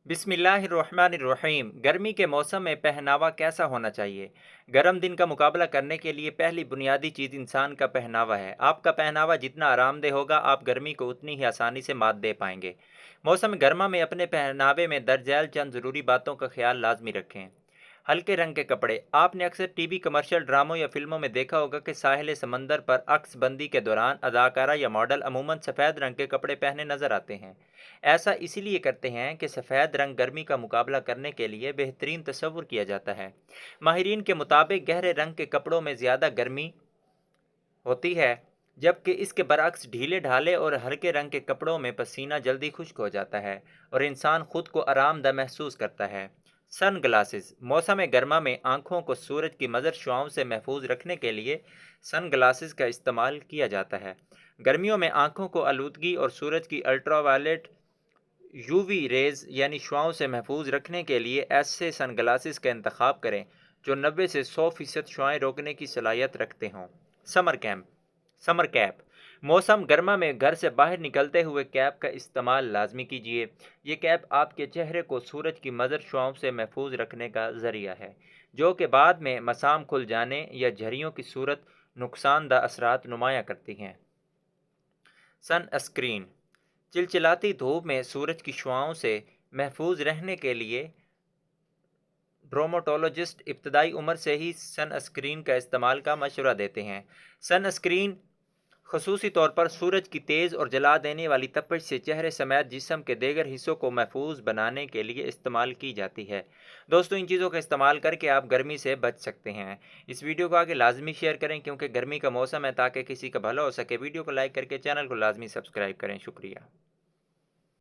बिस्मिल्लाहिर्रहमानिर्रहीम। गर्मी के मौसम में पहनावा कैसा होना चाहिए? गर्म दिन का मुकाबला करने के लिए पहली बुनियादी चीज़ इंसान का पहनावा है। आपका पहनावा जितना आरामदेह होगा, आप गर्मी को उतनी ही आसानी से मात दे पाएंगे। मौसम गर्मा में अपने पहनावे में दर्ज झैल चंद ज़रूरी बातों का ख्याल लाजमी रखें। हल्के रंग के कपड़े। आपने अक्सर टीवी कमर्शियल ड्रामों या फिल्मों में देखा होगा कि साहिल समंदर पर अक्सबंदी के दौरान अदाकारा या मॉडल अमूमन सफ़ेद रंग के कपड़े पहने नजर आते हैं। ऐसा इसलिए करते हैं कि सफ़ेद रंग गर्मी का मुकाबला करने के लिए बेहतरीन तस्वुर किया जाता है। माहिरीन के मुताबिक गहरे रंग के कपड़ों में ज़्यादा गर्मी होती है, जबकि इसके बरअक्स ढीले ढाले और हल्के रंग के कपड़ों में पसीना जल्दी खुश्क हो जाता है और इंसान खुद को आरामदा महसूस करता है। Sunglasses. मौसम गर्मा में आंखों को सूरज की मज़र शुआओं से महफूज रखने के लिए सन ग्लासेस का इस्तेमाल किया जाता है। गर्मियों में आंखों को आलूदगी और सूरज की अल्ट्रावायलेट यूवी रेज़ यानी शुआओं से महफूज रखने के लिए ऐसे सन ग्लासेस का इंतखाब करें जो 90 से 100% शुआएँ रोकने की सलाहियत रखते हों। Summer cap. मौसम गर्मा में घर से बाहर निकलते हुए कैप का इस्तेमाल लाजमी कीजिए। ये कैप आपके चेहरे को सूरज की मज़र शुआओं से महफूज रखने का ज़रिया है, जो कि बाद में मसाम खुल जाने या झरियों की सूरत नुकसानदा असरात नुमाया करती हैं। सन स्क्रीन। चिलचिलाती धूप में सूरज की शुआओं से महफूज रहने के लिए ड्रोमोटोलॉजिस्ट इब्तदाई उम्र से ही सन स्क्रीन का इस्तेमाल का मशवरा देते हैं। सन स्क्रीन खसूसी तौर पर सूरज की तेज़ और जला देने वाली तपिश से चेहरे समेत जिस्म के दीगर हिस्सों को महफूज बनाने के लिए इस्तेमाल की जाती है। दोस्तों, इन चीज़ों का इस्तेमाल करके आप गर्मी से बच सकते हैं। इस वीडियो को आगे लाजमी शेयर करें क्योंकि गर्मी का मौसम है, ताकि किसी का भला हो सके। वीडियो को लाइक करके चैनल को लाजमी सब्सक्राइब करें। शुक्रिया।